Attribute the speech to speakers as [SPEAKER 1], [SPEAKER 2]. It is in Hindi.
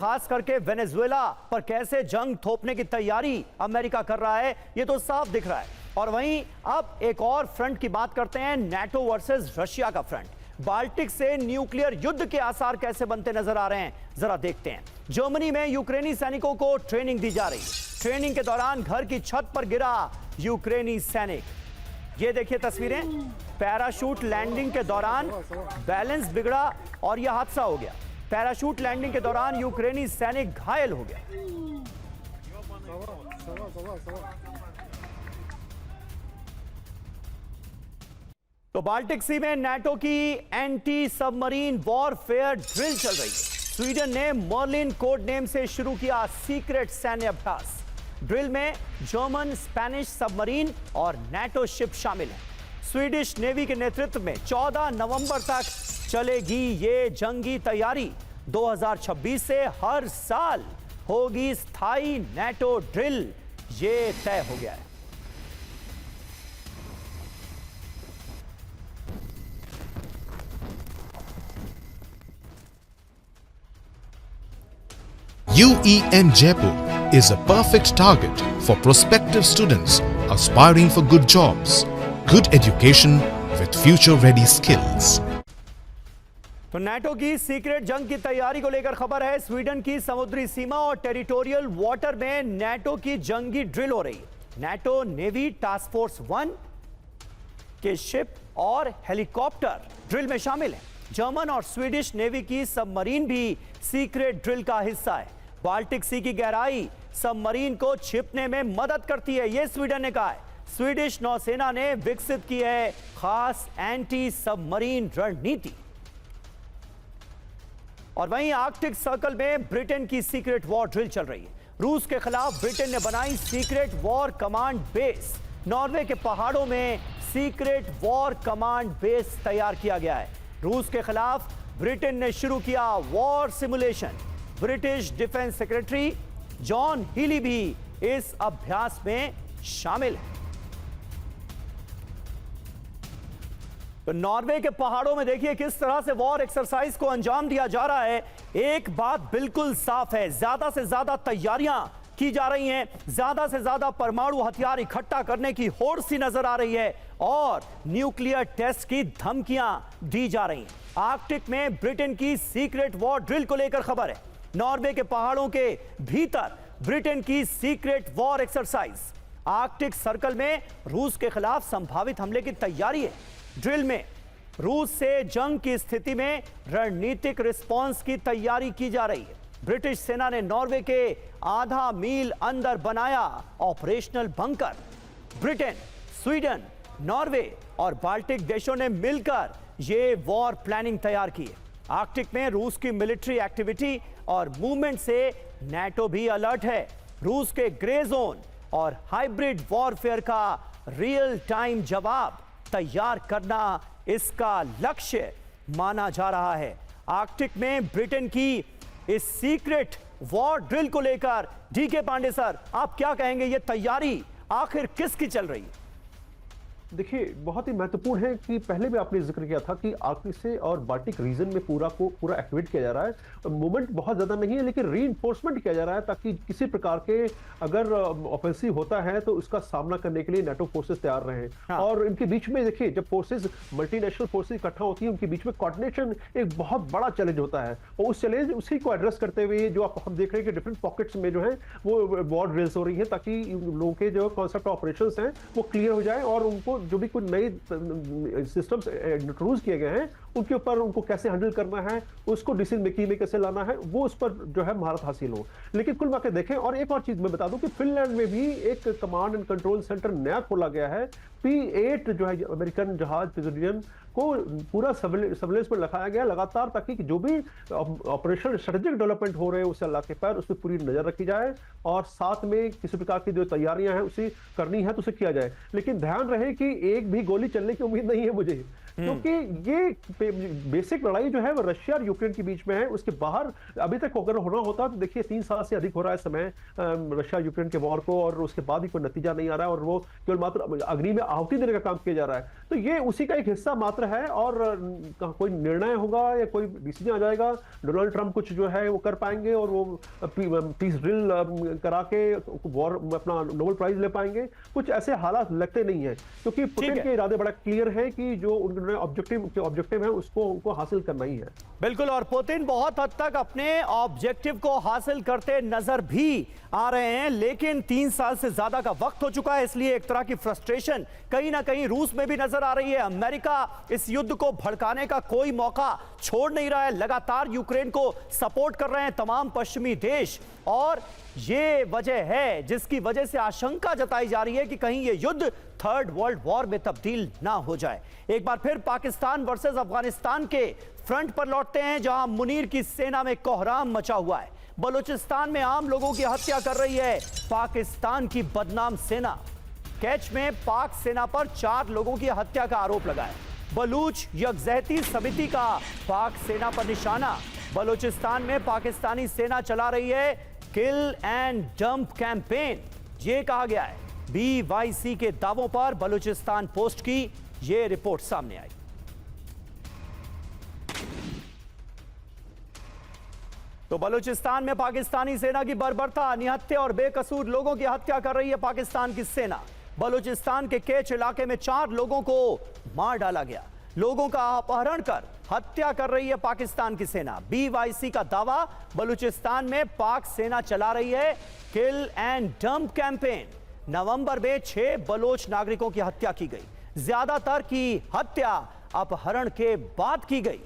[SPEAKER 1] खास करके वेनेजुएला पर कैसे जंग थोपने की तैयारी अमेरिका कर रहा है, ये तो साफ दिख रहा है। और वहीं अब एक और फ्रंट की बात करते हैं, नेटो वर्सेस रशिया का फ्रंट। बाल्टिक से न्यूक्लियर युद्ध के आसार कैसे बनते नजर आ रहे हैं, जरा देखते हैं। जर्मनी में यूक्रेनी सैनिकों को ट्रेनिंग दी जा रही। ट्रेनिंग के दौरान घर की छत पर गिरा यूक्रेनी सैनिक। ये देखिए तस्वीरें, पैराशूट लैंडिंग के दौरान बैलेंस बिगड़ा और यह हादसा हो गया। पैराशूट लैंडिंग के दौरान यूक्रेनी सैनिक घायल हो गया। तो बाल्टिक सी में नाटो की एंटी सबमरीन वॉरफेयर ड्रिल चल रही है। स्वीडन ने मर्लिन कोड नेम से शुरू किया सीक्रेट सैन्य अभ्यास। ड्रिल में जर्मन, स्पेनिश सबमरीन और नाटो शिप शामिल हैं। स्वीडिश नेवी के नेतृत्व में 14 नवंबर तक चलेगी ये जंगी तैयारी। 2026 से हर साल होगी स्थायी नाटो ड्रिल, ये तय हो गया है।
[SPEAKER 2] UEM Jaipur is a perfect target for prospective students aspiring for good jobs, good education with future-ready skills.
[SPEAKER 1] तो नाटो की सीक्रेट जंग की तैयारी को लेकर खबर है। स्वीडन की समुद्री सीमा और टेरिटोरियल वाटर में नाटो की जंगी ड्रिल हो रही है। नाटो नेवी टास्क फोर्स 1 के शिप और हेलीकॉप्टर ड्रिल में शामिल हैं। जर्मन और स्वीडिश नेवी की सबमरीन भी सीक्रेट ड्रिल का हिस्सा है। बाल्टिक सी की गहराई सबमरीन को छिपने में मदद करती है, यह स्वीडन ने कहा है। स्वीडिश नौसेना ने विकसित की है खास एंटी सबमरीन रणनीति। और वहीं आर्कटिक सर्कल में ब्रिटेन की सीक्रेट वॉर ड्रिल चल रही है। रूस के खिलाफ ब्रिटेन ने बनाई secret war command base. Norway के पहाड़ों में सीक्रेट वॉर कमांड बेस तैयार किया गया है। रूस के खिलाफ ब्रिटेन ने शुरू किया war simulation. British defence secretary John Healy भी इस अभ्यास में शामिल है। तो नॉर्वे के पहाड़ों में देखिए किस तरह से वॉर एक्सरसाइज को अंजाम दिया जा रहा है। एक बात बिल्कुल साफ है, ज्यादा से ज्यादा तैयारियां की जा रही हैं, ज्यादा से ज्यादा परमाणु हथियार इकट्ठा करने की होड़ सी नजर आ रही है और न्यूक्लियर टेस्ट की धमकियां दी जा रही हैं। आर्कटिक में ब्रिटेन की सीक्रेट वॉर ड्रिल को लेकर खबर है। नॉर्वे के पहाड़ों के भीतर ब्रिटेन की secret war exercise. Arctic circle में रूस के खिलाफ संभावित हमले की तैयारी है। ड्रिल में रूस से जंग की स्थिति में रणनीतिक रिस्पांस की तैयारी की जा रही है। ब्रिटिश सेना ने नॉर्वे के आधा मील अंदर बनाया operational bunker. Britain, Sweden, Norway और बाल्टिक देशों ने मिलकर यह वॉर प्लानिंग तैयार की है। आर्कटिक में रूस की मिलिट्री एक्टिविटी और मूवमेंट से नाटो भी अलर्ट है। रूस के ग्रे जोन और हाइब्रिड वॉरफेयर का रियल टाइम जवाब तैयार करना इसका लक्ष्य माना जा रहा है। आर्कटिक में ब्रिटेन की इस सीक्रेट वॉर ड्रिल को लेकर डीके पांडे सर, आप क्या कहेंगे? ये तैयारी आखिर किसकी चल रही है?
[SPEAKER 3] देखिए, बहुत ही महत्वपूर्ण है कि पहले भी आपने जिक्र किया था कि आर्कटिक से और बाल्टिक रीजन में पूरा एक्टिवेट किया जा रहा है। मूवमेंट बहुत ज्यादा नहीं है, लेकिन रीइंफोर्समेंट किया जा रहा है ताकि किसी प्रकार के अगर ऑफेंसिव होता है तो उसका सामना करने के लिए नाटो फोर्सेस तैयार रहें। हाँ। और इनके बीच में देखिए, जब फोर्सेस मल्टीनेशनल फोर्सेस इकट्ठा होती है, उनके बीच में कोऑर्डिनेशन एक बहुत बड़ा चैलेंज होता है। और उस चैलेंज उसी को एड्रेस करते हुए जो हम देख रहे हैं कि डिफरेंट पॉकेट्स में जो है वो वॉर ड्रिल्स हो रही है ताकि लोगों के जो कॉन्सेप्ट ऑपरेशंस हैं वो क्लियर हो जाए और उनको जो भी कुछ नए सिस्टम्स इंट्रोड्यूस किए गए हैं उनके ऊपर उनको कैसे हैंडल करना है, उसको डिसीजन मेकिंग में कैसे लाना है, वो उस पर जो है महारत हासिल हो। लेकिन कुल मिलाकर देखें, और एक और चीज मैं बता दूं कि फिनलैंड में भी एक कमांड एंड कंट्रोल सेंटर नया खोला गया है। P8 जो है अमेरिकन जहाज पिजोरियन को पूरा सर्वेलेंस पर रखाया गया लगातार, ताकि जो भी ऑपरेशन स्ट्रेटेजिक डेवलपमेंट हो रहे हैं उस इलाके पर उस पर पूरी नजर रखी जाए और साथ में किसी प्रकार की जो तैयारियां हैं उसे करनी है तो उसे किया जाए। लेकिन ध्यान रहे कि एक भी गोली चलने की उम्मीद नहीं है मुझे, क्योंकि ये बेसिक लड़ाई जो है वो रशिया और यूक्रेन के बीच में है। उसके बाहर अभी तक अगर होना होता तो देखिए 3 साल से अधिक हो रहा है समय रशिया यूक्रेन के वॉर को, और उसके बाद भी कोई नतीजा नहीं आ रहा है, और वो केवल मात्र अग्नि में आहुति देने का काम किया जा रहा है। तो ये उसी का एक हिस्सा मात्र है, और कोई निर्णय होगा या कोई डिसीजन आ जाएगा, डोनाल्ड ट्रंप कुछ जो है वो कर पाएंगे और वो पीस ड्रिल करा के वॉर अपना नोबेल प्राइज ले पाएंगे, कुछ ऐसे हालात लगते नहीं है। क्योंकि पुतिन के इरादे बड़ा क्लियर है कि जो उन्होंने ऑब्जेक्टिव है उसको उनको हासिल करना ही है।
[SPEAKER 1] बिल्कुल, और पुतिन बहुत हद तक अपने ऑब्जेक्टिव को हासिल करते नजर भी आ रहे हैं, लेकिन 3 साल से ज्यादा का वक्त हो चुका है, इसलिए एक तरह की फ्रस्ट्रेशन कहीं ना कहीं रूस में भी नजर आ रही है। अमेरिका इस युद्ध को भड़काने का कोई मौका छोड़ नहीं रहा है, लगातार यूक्रेन को सपोर्ट कर रहे हैं तमाम पश्चिमी देश, और ये वजह है जिसकी वजह से आशंका जताई जा रही है कि कहीं ये युद्ध थर्ड वर्ल्ड वॉर में तब्दील ना हो जाए। एक बार फिर पाकिस्तान वर्सेस अफगानिस्तान के फ्रंट पर लौटते हैं, जहां मुनीर की सेना में कोहराम मचा हुआ है। बलूचिस्तान में आम लोगों की हत्या कर रही है पाकिस्तान की बदनाम सेना। कैच में पाक सेना पर 4 लोगों की हत्या का आरोप लगा है। बलूच यकजहती समिति का पाक सेना पर निशाना। बलूचिस्तान में पाकिस्तानी सेना चला रही है किल एंड डंप कैंपेन, ये कहा गया है। BYC के दावों पर बलूचिस्तान पोस्ट की ये रिपोर्ट सामने आई। तो बलूचिस्तान में पाकिस्तानी सेना की बर्बरता, निहत्थे और बेकसूर लोगों की हत्या कर रही है पाकिस्तान की सेना। बलूचिस्तान के केच इलाके में 4 लोगों को मार डाला गया। लोगों का अपहरण कर हत्या कर रही है पाकिस्तान की सेना। BYC का दावा, बलूचिस्तान में पाक सेना चला रही है किल एंड डंप कैंपेन। नवंबर में 6 बलोच नागरिकों की हत्या की गई। ज्यादातर की हत्या अपहरण के बाद की गई।